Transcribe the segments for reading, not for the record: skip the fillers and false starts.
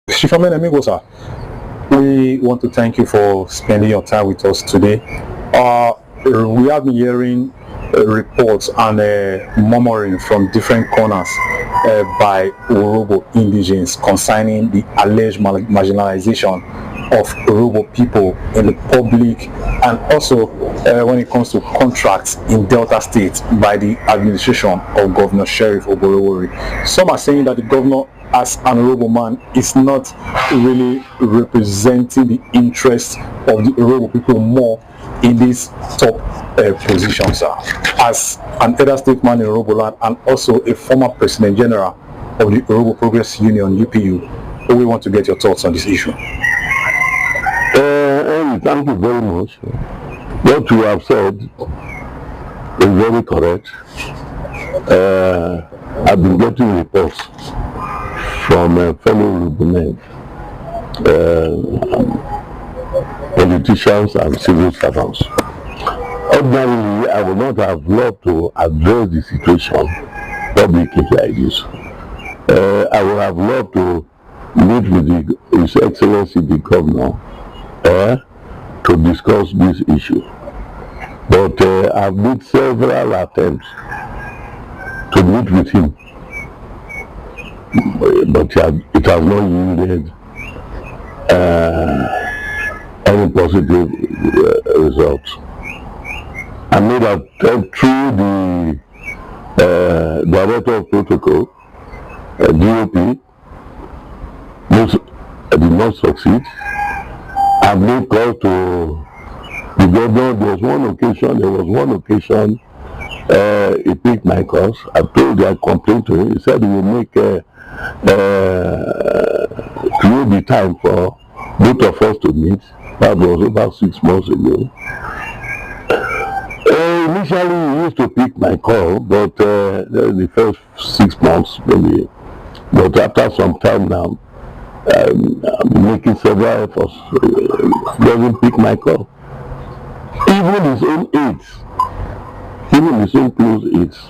Chief Omene Amigo, sir, we want to thank you for spending your time with us today. We have been hearing reports and murmuring from different corners by Urhobo indigents concerning the alleged marginalization of Urhobo people in the public, and also when it comes to contracts in Delta State by the administration of Governor Sheriff Oborevwori. Some are saying that the governor, as an Urhobo man, is not really representing the interests of the Urhobo people more in this top position, sir. As an elder statesman in Urhobo land and also a former President General of the Urhobo Progress Union, UPU, we want to get your thoughts on this issue. Thank you very much. What you have said is very correct. I've been getting reports from fellow Urhobo politicians and civil servants. Ordinarily, I would not have loved to address the situation publicly like this. I would have loved to meet with His Excellency the Governor to discuss this issue. But I've made several attempts to meet with him, but it has not yielded any positive results. I made an attempt through the Director of Protocol, DOP, did not succeed. I made calls to the governor. There was one occasion he picked my calls. I told him, I complained to him. He said he will make create the time for both of us to meet. That was about 6 months ago. Initially, he used to pick my call, but the first 6 months maybe. But after some time now, I'm making several efforts. He doesn't pick my call. Even his own aides, even his own close aides,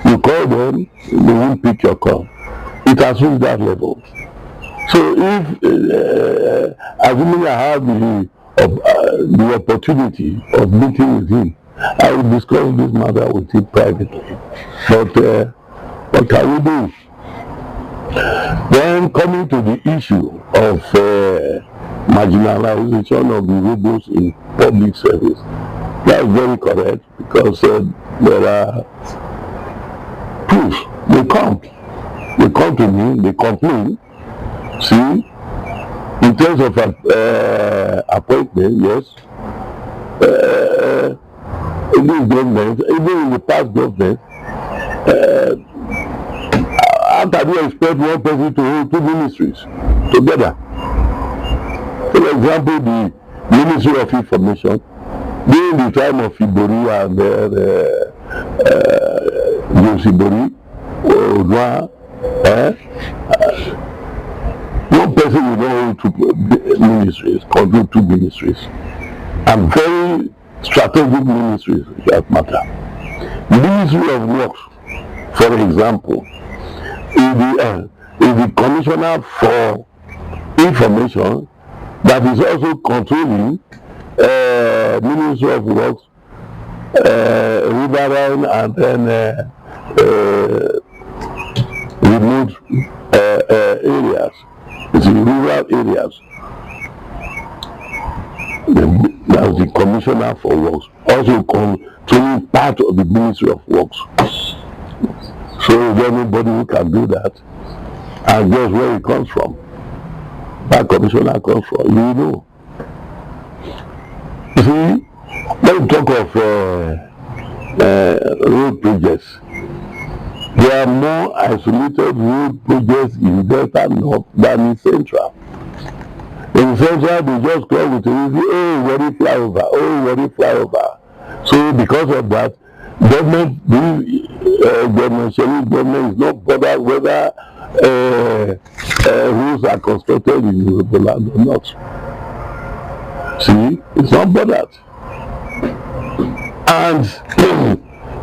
you call them, they won't pick your call. It has reached that level. So if, assuming I have the opportunity of meeting with him, I will discuss this matter with him privately. But what can we do? Then coming to the issue of marginalization of the Urhobos in public service, that's very correct, because there are proofs. They come to me, they complain. See, in terms of appointment, yes, in this government, even in the past government, how can you expect one person to hold two ministries together? For example, the Ministry of Information, during the time of Ibori and Ibori, one person will not hold two ministries, control two ministries, and very strategic ministries that matter. Ministry of Works, for example, is the commissioner for information that is also controlling Ministry of Works, riverine, and then remote areas. It's in rural areas. That's the commissioner for works, also controlling part of the Ministry of Works. So is anybody who can do that, and guess where it comes from? That commissioner comes from, you know. You see, when we talk of road projects, there are more isolated road projects in Delta North than in Central. In Central, they just come with a very flyover, So because of that, government is not bothered whether roads are constructed in Urhobo land or not. See, it's not bothered. And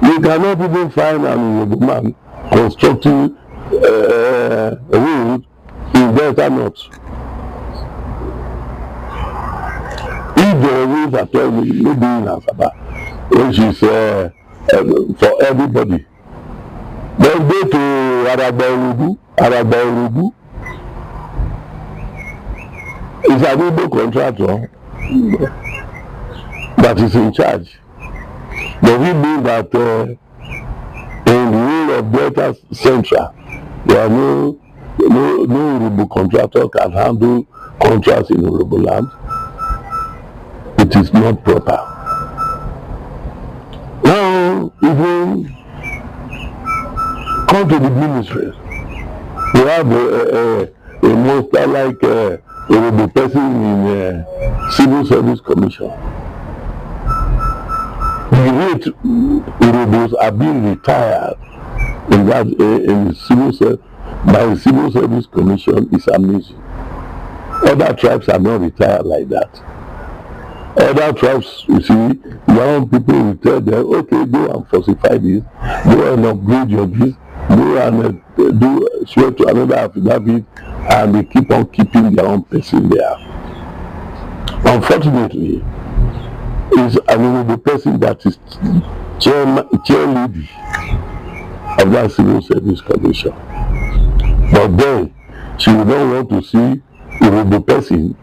you cannot even find an Urhobo man constructing a road in in Delta North. If there was at all, maybe in Asaba, which is for everybody. Then go to Agbor. It's a Igbo contractor that is in charge. Does it mean that in the rule of Delta Central, there are no Urhobo contractor can handle contracts in Urhobo land? It is not proper. Now, even come to the ministry. We have a monster like the person in Civil Service Commission. The rate Urhobos are being retired in that in the by the Civil Service Commission is amazing. Other tribes are not retired like that. Other tribes, you see, young people will tell them, okay, go and falsify this, go and upgrade your this, go and do swear to another affidavit, and they keep on keeping their own person there. Unfortunately, it's the person that is chairlady of that Civil Service Commission. But then, she will not want to see the person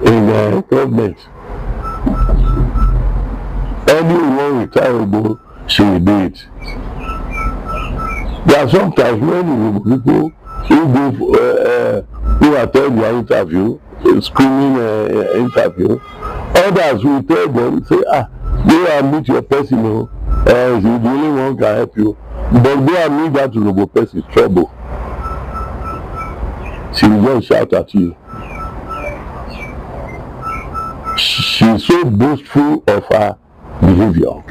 in government. Anyone retirable, she will do it. There are sometimes when people who attend their interview, screening interview, others will tell them, say, go and meet your person, the only one can help you. But go and meet that Urhobo person, trouble. She will just shout at you. She's so boastful of her behavior.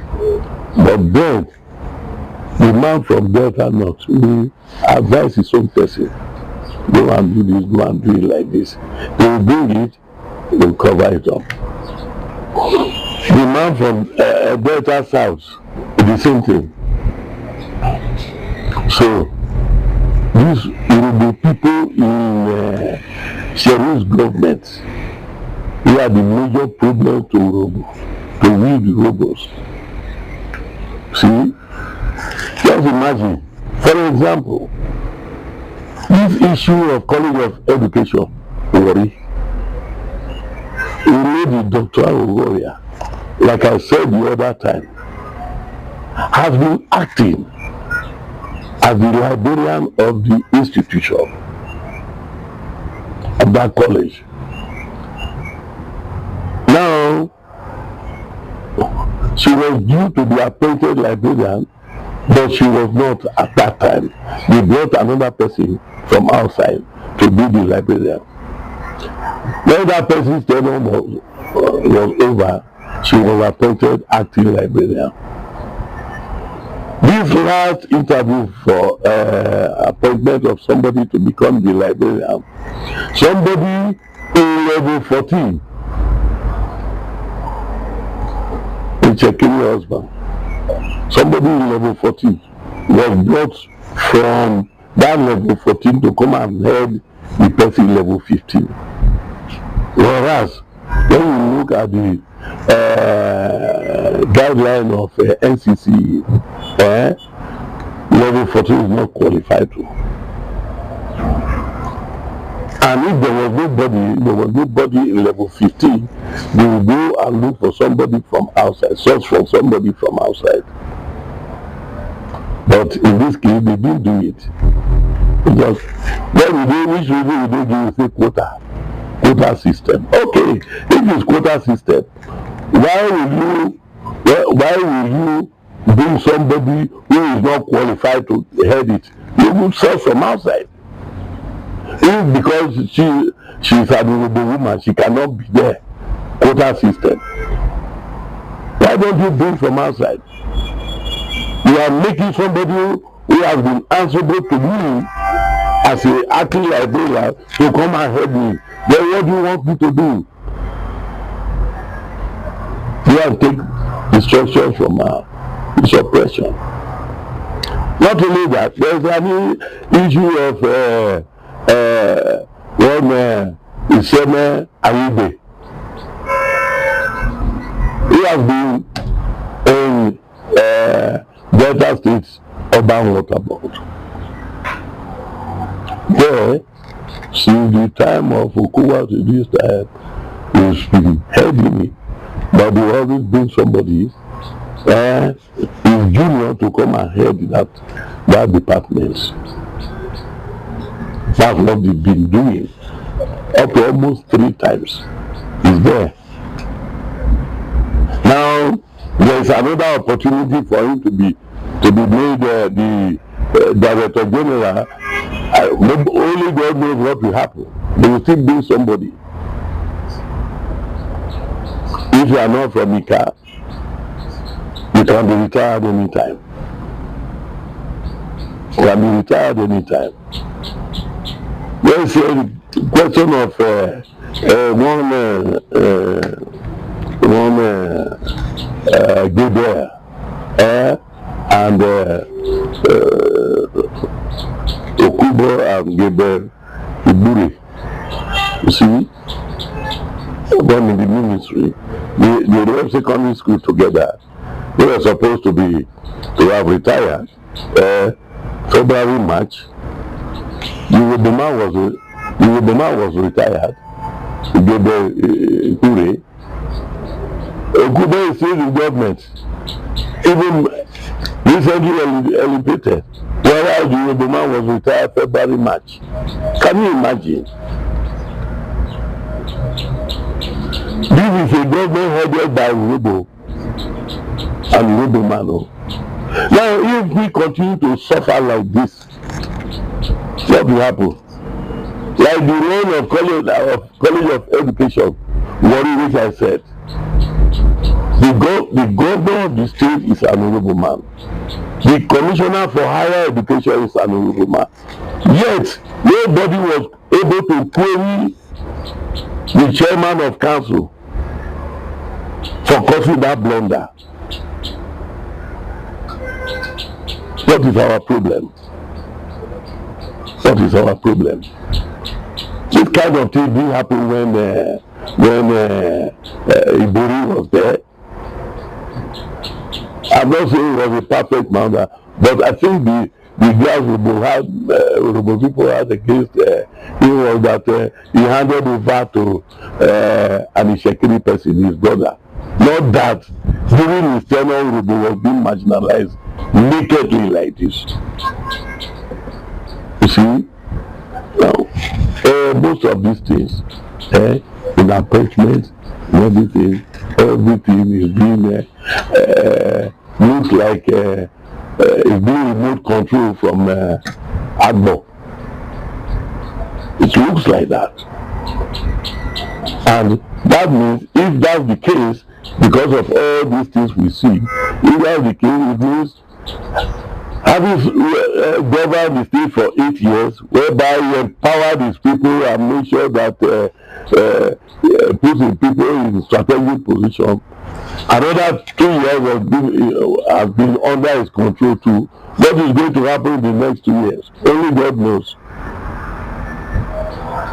But then, the man from Delta North will advise his own person. Go and do this, go and do it like this. They will bring it, they will cover it up. The man from Delta South, the same thing. So, these Urhobo people in Sheriff's government, they are the major problem to Urhobo, to we the Urhobos. See? Just imagine, for example, this issue of College of Education, Oborevwori, we made the doctoral warrior, like I said the other time, has been acting as the librarian of the institution of that college. Now, she was due to be appointed librarian, but she was not at that time. They brought another person from outside to be the librarian. When that person's tenure was over, she was appointed acting librarian. This last interview for appointment of somebody to become the librarian, somebody in level 14, in checking your husband, somebody in level 14 was brought from that level 14 to come and head the person level 15. Whereas, when you look at the guideline of NCC, level 14 is not qualified to. And if there was nobody in level 15, they will go and look for somebody from outside, search for somebody from outside. But in this case, they didn't do it. Because which reason would they give a quota system? Okay, if it's quota system, why will you bring somebody who is not qualified to head it? You will search from outside. If because she's an Urhobo woman, she cannot be there. Quota system. Why don't you bring from outside? You are making somebody who has been answerable to me as an acting librarian to come and help me. Then what do you want me to do? You have to take instructions from her. It's oppression. Not only that, there's an issue of one Iseme Ayube. He has been in Delta State's urban water board. There, since the time of Okuwa to this time, he's been heading it, but there always been somebody his junior to come and head that department. That's what they've been doing up to almost 3 times. He's there. Now there's another opportunity for him to be made the Director General. Only God knows what will happen. They will still be somebody. If you are not from Ika, you can be retired anytime. You can be retired anytime. There's a question of one Agbor and Okubo and Agbor. You see, born in the ministry, they were secondary school together. They were supposed to have retired February, March. The man was retired. Okube is still in government. Even recently elevated. Whereas the man was retired February, March. Can you imagine? This is a government headed by Urhobo and Urhobo man. Now, if we continue to suffer like this, what will happen? Like the role of College of Education, which I said, the governor of the state is an Urhobo man. The commissioner for higher education is an Urhobo man. Yet, nobody was able to query the chairman of council for causing that blunder. What is our problem? What is our problem? This kind of thing didn't happen when Ibori was there. I'm not saying he was a perfect man, but I think the guys Urhobo people had against him was that he handed over to an Ishekiri person, his brother. Not that during his tenure Urhobo was being marginalized nakedly like this. You see, now most of these things, in appointments, everything is being looks like it's being remote control from Agbor. It looks like that, and that means if that's the case, because of all these things we see, if that's the case, it means having governed the state for 8 years, whereby he empowered his people and made sure that putting people in strategic position. Another 2 years has been under his control too. What is going to happen in the next 2 years? Only God knows.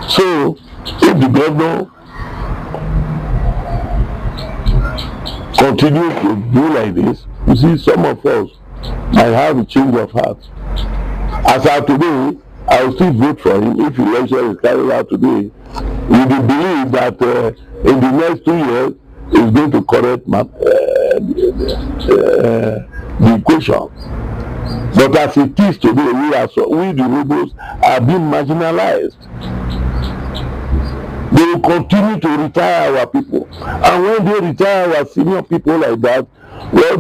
So, if the governor continues to do like this, you see, some of us might have a change of heart. As of today, I will still vote for him if election is carried out today. We will believe that in the next 2 years, he's going to correct the equation. But as it is today, we the Urhobos are being marginalized. They will continue to retire our people. And when they retire our senior people like that, well,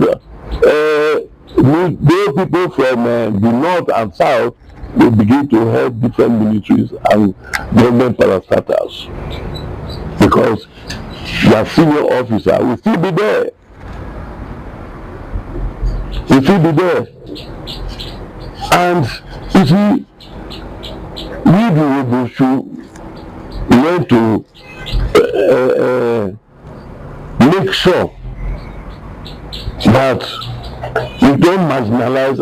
those people from the north and south will begin to head different militaries and government parastatals. Because their senior officer will still be there. Will still be there. And you see, we the Urhobos should learn to make sure that we don't marginalize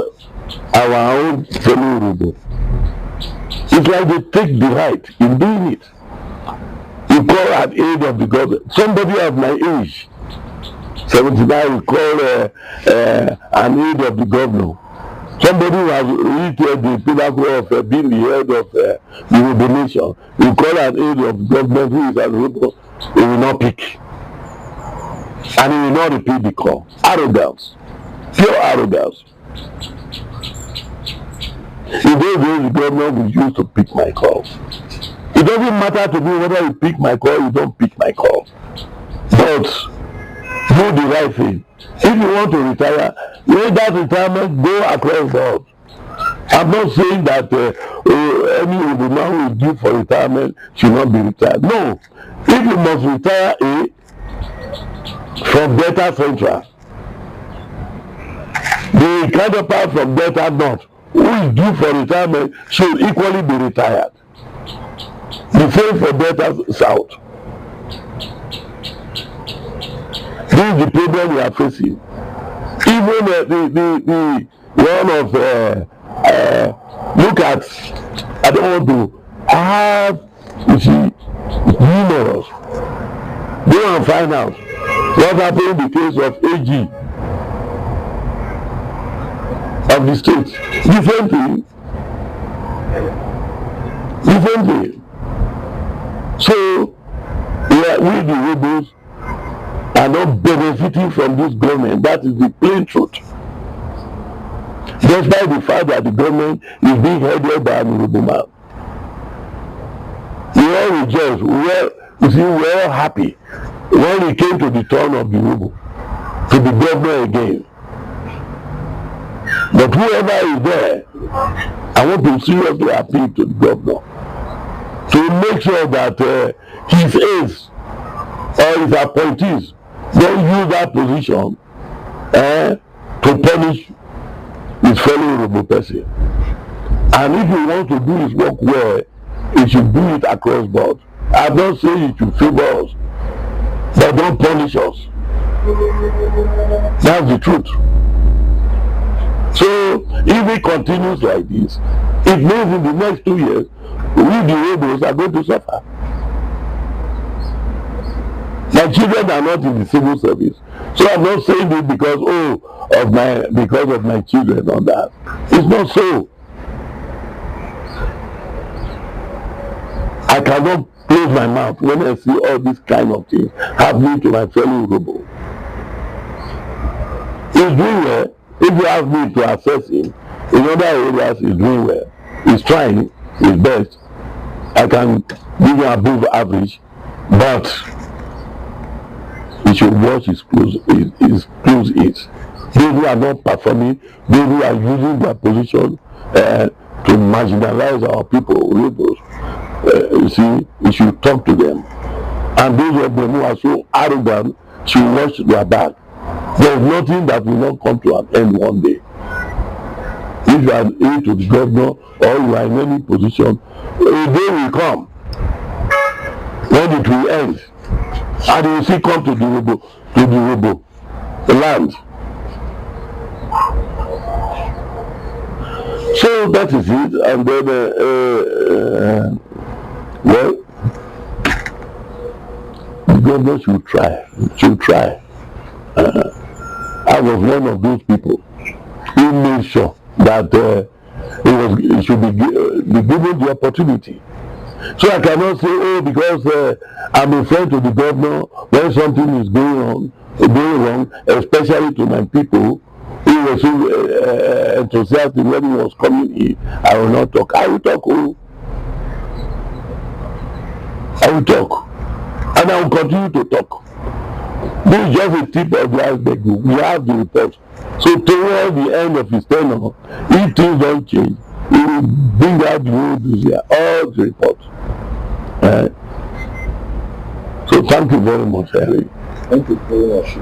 our own fellow Urhobo. It's like they take delight in doing it. You call at aid of the government. Somebody of my age, 79, you call an aid of the governor. Somebody who has reached the pinnacle of being the head of the Urhobo nation, you call an aid of the government who is an Urhobo, he will not pick. And he will not repeat the call. Arrogance. Pure arrogance. In those days, the governor will use to pick my calls. It doesn't matter to me whether you pick my call or you don't pick my call. But do the right thing. If you want to retire, let that retirement go across the board. I'm not saying that any woman who is due for retirement should not be retired. No. If you must retire from Delta Central, the counterpart from Delta North who is due for retirement should equally be retired. The same for Delta South. This is the problem we are facing. Even the one of look at, I don't want to, I have, you see, numerous. Go and find out what happened in the case of AG of the state. Different thing. Different thing. So, we the Urhobos are not benefiting from this government. That is the plain truth. Despite the fact that the government is being headed by an Urhobo man. We all rejoice. We were all happy when it came to the turn of the Urhobo to be governor again. But whoever is there, I want to seriously appeal to the governor to make sure that his aides or his appointees don't use that position to punish his fellow Urhobo person. And if he wants to do his work well, he should do it across board. I'm not saying he should favor us, but don't punish us. That's the truth. So if he continues like this, it means in the next 2 years, we the Urhobos are going to suffer. My children are not in the civil service. So I'm not saying this because of my children on that. It's not so. I cannot close my mouth when I see all these kind of things happening to my fellow Urhobo. He's doing well. If you ask me to assess him, in other areas he's doing well. He's trying his best. I can give him above average, but he should watch his close hits. Those who are not performing, those who are using their position to marginalize our people, Urhobos, you see, he should talk to them. And those of them who are so arrogant should watch their back. There is nothing that will not come to an end one day. If you are aide to the governor or you are in any position, a day will come when it will end. And you will see come to the Urhobo land. So that is it. And then, well, the governor should try. I was one of those people who made sure that it should be given the opportunity. So I cannot say, because I'm a friend to the governor, when something is going wrong, especially to my people who were so enthusiastic when he was coming in, I will not talk. I will talk. I will talk. And I will continue to talk. This is just a tip of the iceberg. We have the report. So toward the end of his tenure, if things don't change, he will bring out the road this year, all the reports. So thank you very much, Harry. Thank you very much.